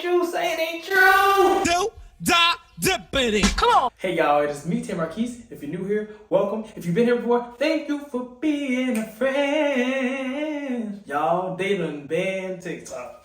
ain't true, say it ain't true. Do da dippity. Come on. Hey y'all, it is me, Tim Marquise. If you're new here, welcome. If you've been here before, thank you for being a friend. Y'all, they done banned TikTok.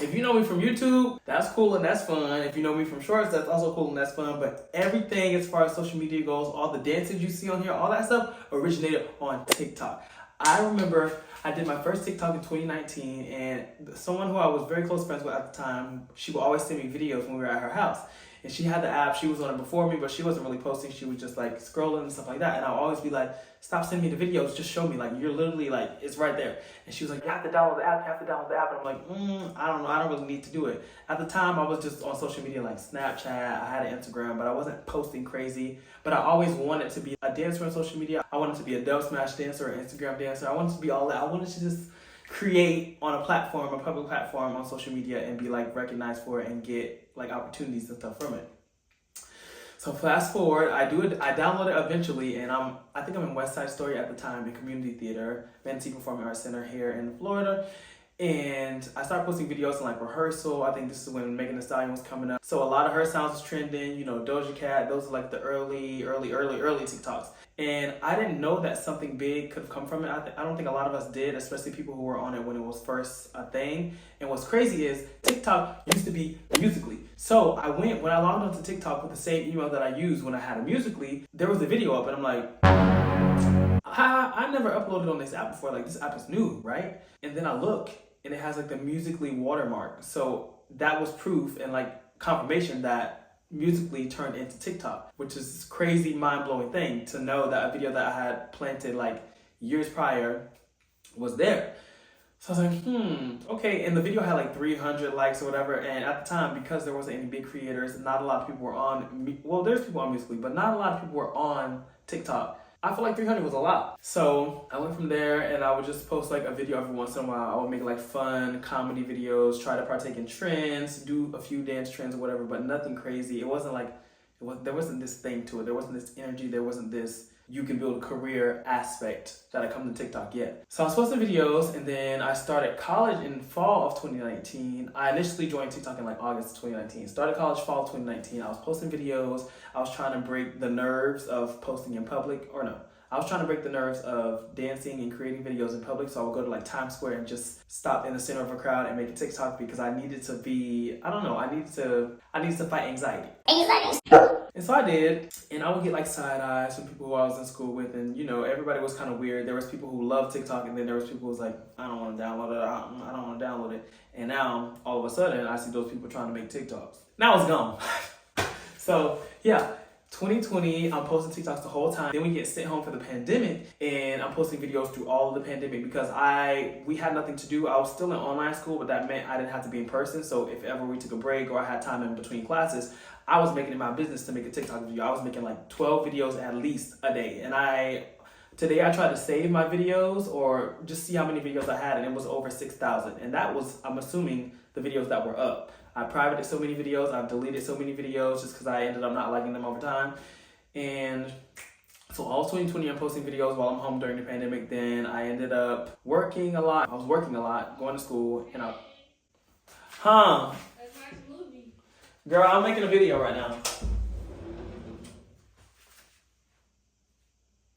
If you know me from YouTube, that's cool and that's fun. If you know me from Shorts, that's also cool and that's fun. But everything as far as social media goes, all the dances you see on here, all that stuff originated on TikTok. I remember I did my first TikTok in 2019, and someone who I was very close friends with at the time, she would always send me videos when we were at her house. And she had the app, she was on it before me, but she wasn't really posting. She was just like scrolling and stuff like that. And I'll always be like, stop sending me the videos, just show me. Like, you're literally like, it's right there. And she was like, you have to download the app, you have to download the app. And I'm like, I don't know, I don't really need to do it. At the time, I was just on social media like Snapchat, I had an Instagram, but I wasn't posting crazy. But I always wanted to be a dancer on social media. I wanted to be a dub smash dancer, an Instagram dancer. I wanted to be all that. I wanted to just create on a platform, a public platform on social media and be like recognized for it and get like opportunities and stuff from it. So fast forward, I download it eventually, and I think I'm in West Side Story at the time, in Community Theater, Manatee Performing Arts Center here in Florida. And I started posting videos in like rehearsal. I think this is when Megan Thee Stallion was coming up. So a lot of her sounds was trending, you know, Doja Cat, those are like the early TikToks. And I didn't know that something big could have come from it. I don't think a lot of us did, especially people who were on it when it was first a thing. And what's crazy is TikTok used to be Musical.ly. So when I logged onto TikTok with the same email that I used when I had a Musical.ly, there was a video up and I'm like, I never uploaded on this app before, like this app is new, right? And then I look and it has like the Musical.ly watermark. So that was proof and like confirmation that Musical.ly turned into TikTok, which is this crazy mind-blowing thing to know that a video that I had planted like years prior was there. So I was like, okay. And the video had like 300 likes or whatever. And at the time, because there wasn't any big creators, not a lot of people were on, well, there's people on Musical.ly, but not a lot of people were on TikTok. I feel like 300 was a lot. So I went from there and I would just post like a video every once in a while. I would make like fun comedy videos, try to partake in trends, do a few dance trends or whatever, but nothing crazy. It wasn't like, there wasn't this thing to it. There wasn't this energy. There wasn't this, you can build a career aspect that I come to TikTok yet. So I was posting videos and then I started college in fall of 2019. I initially joined TikTok in like August 2019. Started college fall of 2019. I was posting videos. I was trying to break the nerves of posting in public, I was trying to break the nerves of dancing and creating videos in public. So I would go to like Times Square and just stop in the center of a crowd and make a TikTok because I needed to be, I needed to fight anxiety. And so I did, and I would get like side eyes from people who I was in school with, and you know, everybody was kind of weird. There was people who loved TikTok, and then there was people who was like, I don't want to download it, I don't want to download it. And now, all of a sudden, I see those people trying to make TikToks. Now it's gone. So yeah, 2020, I'm posting TikToks the whole time. Then we get sent home for the pandemic, and I'm posting videos through all of the pandemic because we had nothing to do. I was still in online school, but that meant I didn't have to be in person. So if ever we took a break or I had time in between classes, I was making it my business to make a TikTok video. I was making like 12 videos at least a day. And today I tried to save my videos or just see how many videos I had, and it was over 6,000. And that was, I'm assuming, the videos that were up. I privated so many videos, I've deleted so many videos just because I ended up not liking them over time. And so all 2020 I'm posting videos while I'm home during the pandemic. Then I ended up working a lot. I was working a lot, going to school, and Girl, I'm making a video right now.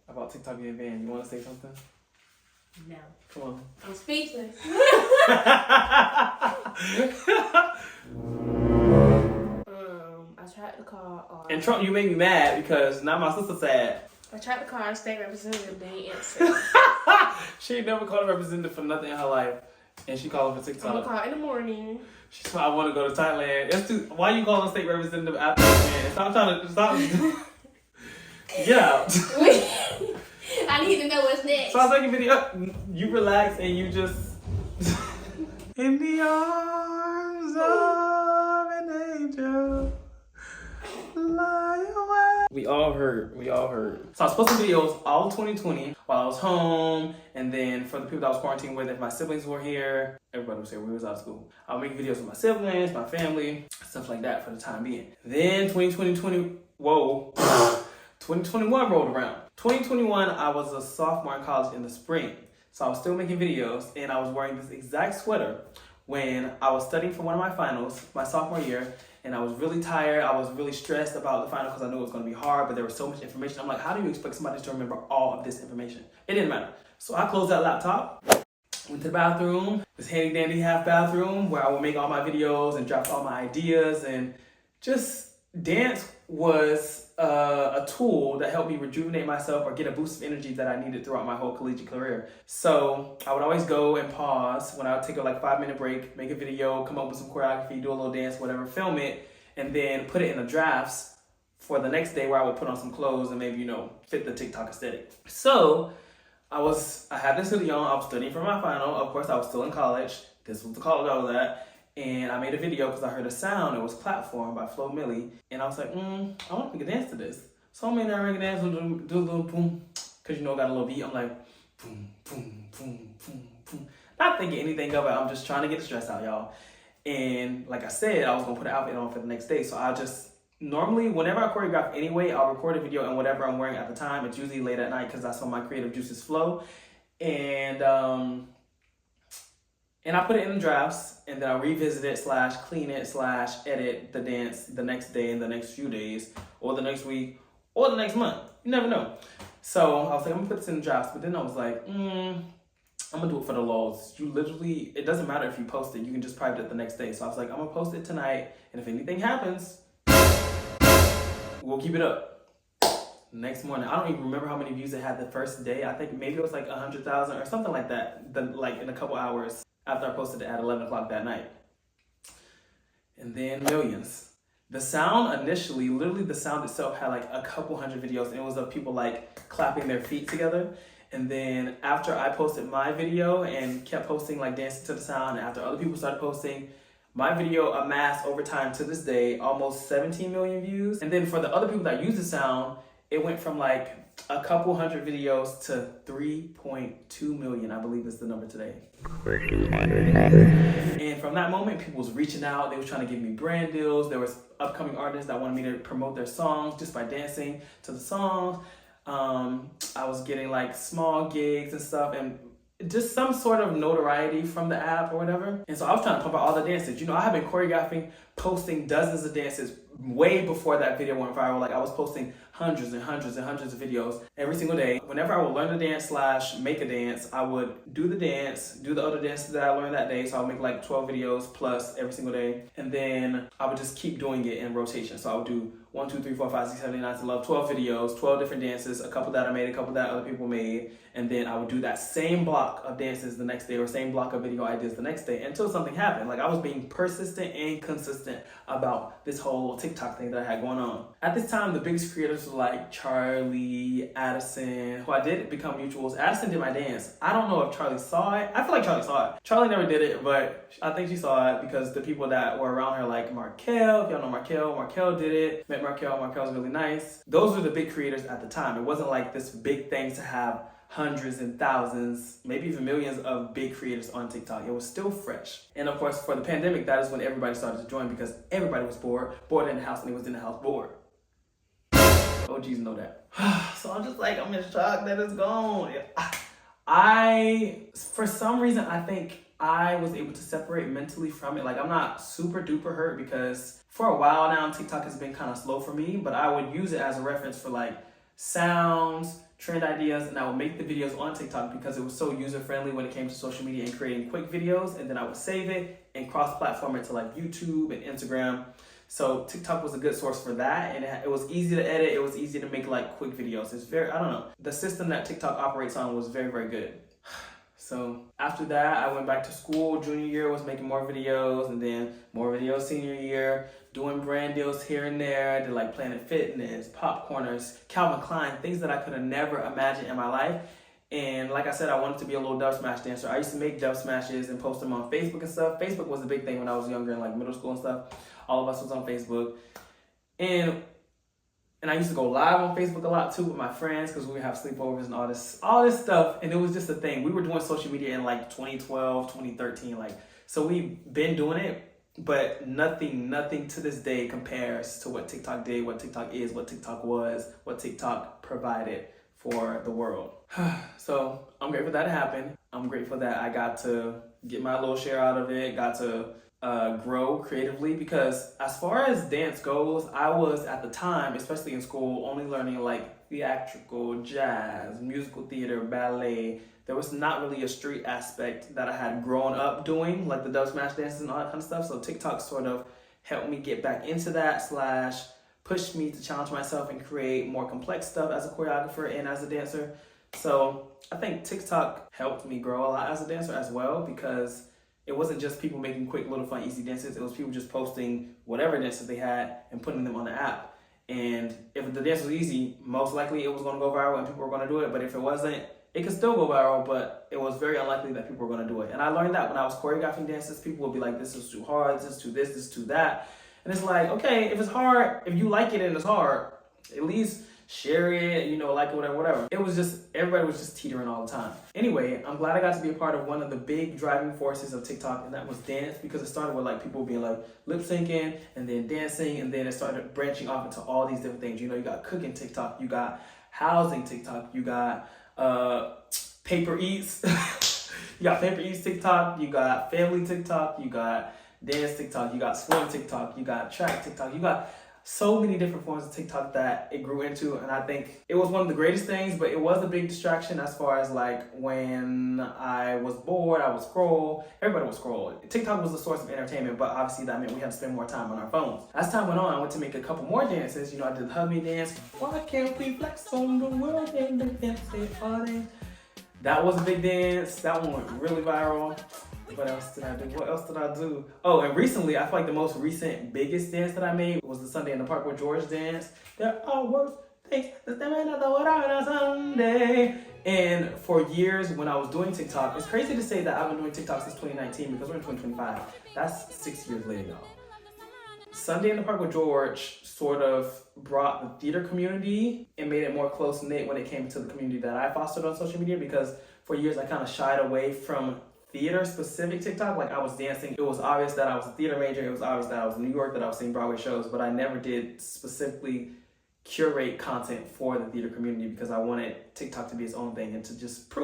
About TikTok getting banned. You want to say something? No. Come on. I'm speechless. I tried to call. And Trump, you made me mad because now my sister's sad. I tried to call our state representative, they ain't answered. She ain't never called a representative for nothing in her life. And she called him for TikTok. I'm gonna call in the morning. She said, I want to go to Thailand. Why you calling state representative after man? Stop trying to, stop. Get out. I need to know what's next. So I was taking video. You relax and you just. In the arms of an angel, lie away. We all heard. So I was posting videos all 2020 while I was home, and then for the people that I was quarantined with, if my siblings were here, everybody was here, we was out of school. I would make videos with my siblings, my family, stuff like that for the time being. Then 2021 rolled around. 2021, I was a sophomore in college in the spring. So I was still making videos, and I was wearing this exact sweater when I was studying for one of my finals, my sophomore year, and I was really tired. I was really stressed about the final because I knew it was going to be hard, but there was so much information. I'm like, how do you expect somebody to remember all of this information? It didn't matter. So I closed that laptop, went to the bathroom, this handy dandy half bathroom where I would make all my videos and drop all my ideas, and just dance was a tool that helped me rejuvenate myself or get a boost of energy that I needed throughout my whole collegiate career. So I would always go and pause when I would take a 5-minute break, make a video, come up with some choreography, do a little dance, whatever, film it, and then put it in the drafts for the next day where I would put on some clothes and maybe, fit the TikTok aesthetic. So I had this hoodie on, I was studying for my final. Of course, I was still in college. This was the college I was at. And I made a video because I heard a sound. It was Platform by Flo Milli. And I was like, I want to make a dance to this. So I made that ring dance, do a little boom. Because, I got a little beat. I'm like, boom, boom, boom, boom, boom. Not thinking anything of it. I'm just trying to get the stress out, y'all. And like I said, I was going to put an outfit on for the next day. So normally, whenever I choreograph anyway, I'll record a video and whatever I'm wearing at the time. It's usually late at night because that's when my creative juices flow. And I put it in the drafts, and then I revisit it / clean it / edit the dance the next day and the next few days, or the next week, or the next month. You never know. So I was like, I'm gonna put this in the drafts, but then I was like, I'm gonna do it for the lulz. It doesn't matter if you post it, you can just private it the next day. So I was like, I'm gonna post it tonight, and if anything happens, we'll keep it up. Next morning, I don't even remember how many views it had the first day. I think maybe it was 100,000 or something like that, in a couple hours after I posted it at 11 o'clock that night. And then millions. The sound initially, literally the sound itself had a couple hundred videos, and it was of people clapping their feet together. And then after I posted my video and kept posting dancing to the sound, and after other people started posting, my video amassed over time to this day almost 17 million views. And then for the other people that use the sound, it went from a couple hundred videos to 3.2 million, I believe is the number today. And from that moment, people was reaching out. They was trying to give me brand deals. There was upcoming artists that wanted me to promote their songs just by dancing to the songs. I was getting small gigs and stuff, and just some sort of notoriety from the app or whatever. And so I was trying to pump out all the dances. I have been choreographing, posting dozens of dances way before that video went viral. I was posting hundreds and hundreds and hundreds of videos every single day. Whenever I would learn a dance / make a dance, I would do the dance, do the other dances that I learned that day. So I would make 12 videos plus every single day. And then I would just keep doing it in rotation. So I would do 1, 2, 3, 4, 5, 6, 7, 8, 9, 10, 11, 12 videos, 12 different dances, a couple that I made, a couple that other people made. And then I would do that same block of dances the next day, or same block of video ideas the next day, until something happened. I was being persistent and consistent about this whole TikTok thing that I had going on. At this time, the biggest creators were Charlie, Addison, who I did become mutuals. Addison did my dance. I don't know if Charlie saw it. I feel like Charlie saw it. Charlie never did it, but I think she saw it because the people that were around her, Markel, if y'all know Markel did it. Met Markel's really nice. Those were the big creators at the time. It wasn't this big thing to have hundreds and thousands, maybe even millions of big creators on TikTok. It was still fresh. And of course, for the pandemic, that is when everybody started to join because everybody was bored in the house, and they was in the house bored. OGs know that. So I'm just I'm in shock that it's gone. For some reason, I think I was able to separate mentally from it. I'm not super duper hurt because for a while now, TikTok has been kind of slow for me, but I would use it as a reference for sounds, trend ideas, and I would make the videos on TikTok because it was so user-friendly when it came to social media and creating quick videos, and then I would save it and cross-platform it to YouTube and Instagram. So TikTok was a good source for that, and it was easy to edit, it was easy to make quick videos. It's I don't know, the system that TikTok operates on was very, very good. So after that, I went back to school. Junior year was making more videos, and then more videos senior year, doing brand deals here and there. I did Planet Fitness, Popcorners, Calvin Klein, things that I could have never imagined in my life. And like I said, I wanted to be a little dub smash dancer. I used to make dub smashes and post them on Facebook and stuff. Facebook was a big thing when I was younger in middle school and stuff. All of us was on Facebook. And I used to go live on Facebook a lot too with my friends because we would have sleepovers and all this stuff. And it was just a thing. We were doing social media in 2012, 2013. So we've been doing it, but nothing to this day compares to what TikTok did, what TikTok is, what TikTok was, what TikTok provided for the world. So I'm grateful that happened. I'm grateful that I got to get my little share out of it, got to grow creatively, because as far as dance goes, I was at the time, especially in school, only learning like theatrical, jazz, musical theater, ballet. There was not really a street aspect that I had grown up doing, like the dub smash dances and all that kind of stuff. So TikTok sort of helped me get back into that, slash pushed me to challenge myself and create more complex stuff as a choreographer and as a dancer. So I think TikTok helped me grow a lot as a dancer as well, because it wasn't just people making quick, little, fun, easy dances. It was people just posting whatever dances they had and putting them on the app. And if the dance was easy, most likely it was going to go viral and people were going to do it. But if it wasn't, it could still go viral, but it was very unlikely that people were going to do it. And I learned that when I was choreographing dances, people would be like, this is too hard, this is too this is too that. And it's like, okay, if it's hard, if you like it and it's hard, at least share it, like it, whatever. It was just, everybody was just teetering all the time. Anyway, I'm glad I got to be a part of one of the big driving forces of TikTok, and that was dance, because it started with like people being like lip syncing and then dancing, and then it started branching off into all these different things. You got cooking TikTok, you got housing TikTok, you got paper eats, you got paper eats TikTok, you got family TikTok, you got dance TikTok, you got swim TikTok, you got track TikTok, you got so many different forms of TikTok that it grew into. And I think it was one of the greatest things, but it was a big distraction as far as like when I was bored, I would scroll. Everybody would scroll. TikTok was a source of entertainment, but obviously that meant we had to spend more time on our phones. As time went on, I went to make a couple more dances. I did the Hug Me dance. Why can't we flex on the world and the dance all day? That was a big dance. That one went really viral. What else did I do? Oh, and recently, I feel like the most recent biggest dance that I made was the Sunday in the Park with George dance. There are worse things that they may not know what on a Sunday. And for years when I was doing TikTok, it's crazy to say that I've been doing TikTok since 2019 because we're in 2025. That's 6 years later, y'all. Sunday in the Park with George sort of brought the theater community and made it more close-knit when it came to the community that I fostered on social media, because for years I kind of shied away from theater-specific TikTok. Like, I was dancing. It was obvious that I was a theater major. It was obvious that I was in New York, that I was seeing Broadway shows, but I never did specifically curate content for the theater community because I wanted TikTok to be its own thing and to just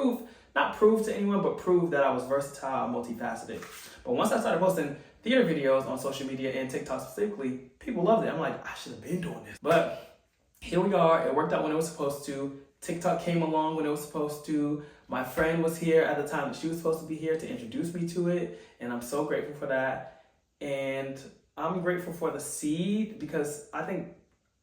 not prove to anyone, but prove that I was versatile and multifaceted. But once I started posting theater videos on social media and TikTok specifically, people loved it. I'm like, I should have been doing this. But here we are. It worked out when it was supposed to. TikTok came along when it was supposed to. My friend was here at the time that she was supposed to be here to introduce me to it, and I'm so grateful for that. And I'm grateful for the seed, because I think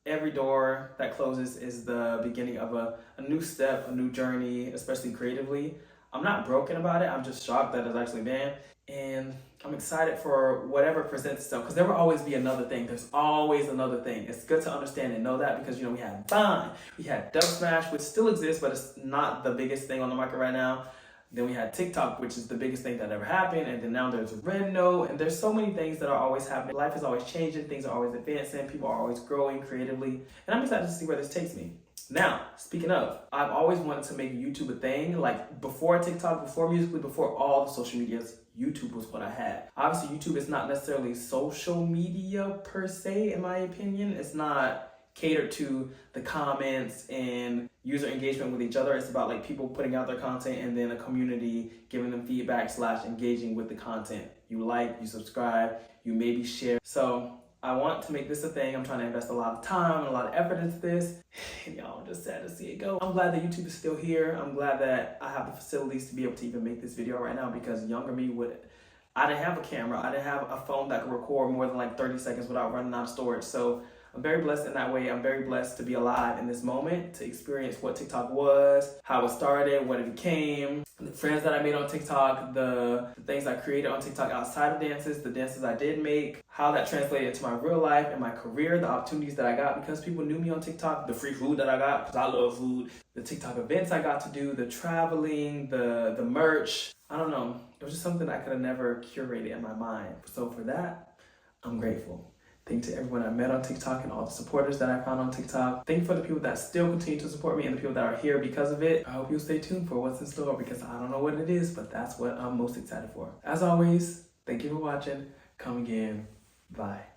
every door that closes is the beginning of a new step, a new journey, especially creatively. I'm not broken about it. I'm just shocked that it's actually been. And I'm excited for whatever presents itself, because there will always be another thing. There's always another thing. It's good to understand and know that, because, we had Vine, we had Dub Smash, which still exists, but it's not the biggest thing on the market right now. Then we had TikTok, which is the biggest thing that ever happened. And then now there's Red Note, and there's so many things that are always happening. Life is always changing. Things are always advancing. People are always growing creatively. And I'm excited to see where this takes me. Now, speaking of, I've always wanted to make YouTube a thing. Like, before TikTok, before Musical.ly, before all the social medias, YouTube was what I had. Obviously, YouTube is not necessarily social media per se, in my opinion. It's not catered to the comments and user engagement with each other. It's about like people putting out their content and then a community giving them feedback / engaging with the content. You like, you subscribe, you maybe share. So I want to make this a thing. I'm trying to invest a lot of time and a lot of effort into this. And y'all, I'm just sad to see it go. I'm glad that YouTube is still here. I'm glad that I have the facilities to be able to even make this video right now, because younger me I didn't have a camera. I didn't have a phone that could record more than like 30 seconds without running out of storage. So I'm very blessed in that way. I'm very blessed to be alive in this moment, to experience what TikTok was, how it started, what it became, the friends that I made on TikTok, the things I created on TikTok outside of dances, the dances I did make, how that translated into my real life and my career, the opportunities that I got because people knew me on TikTok, the free food that I got because I love food, the TikTok events I got to do, the traveling, the merch. I don't know. It was just something I could have never curated in my mind. So for that, I'm grateful. Thank you to everyone I met on TikTok and all the supporters that I found on TikTok. Thank you for the people that still continue to support me and the people that are here because of it. I hope you'll stay tuned for what's in store, because I don't know what it is, but that's what I'm most excited for. As always, thank you for watching. Come again. Bye.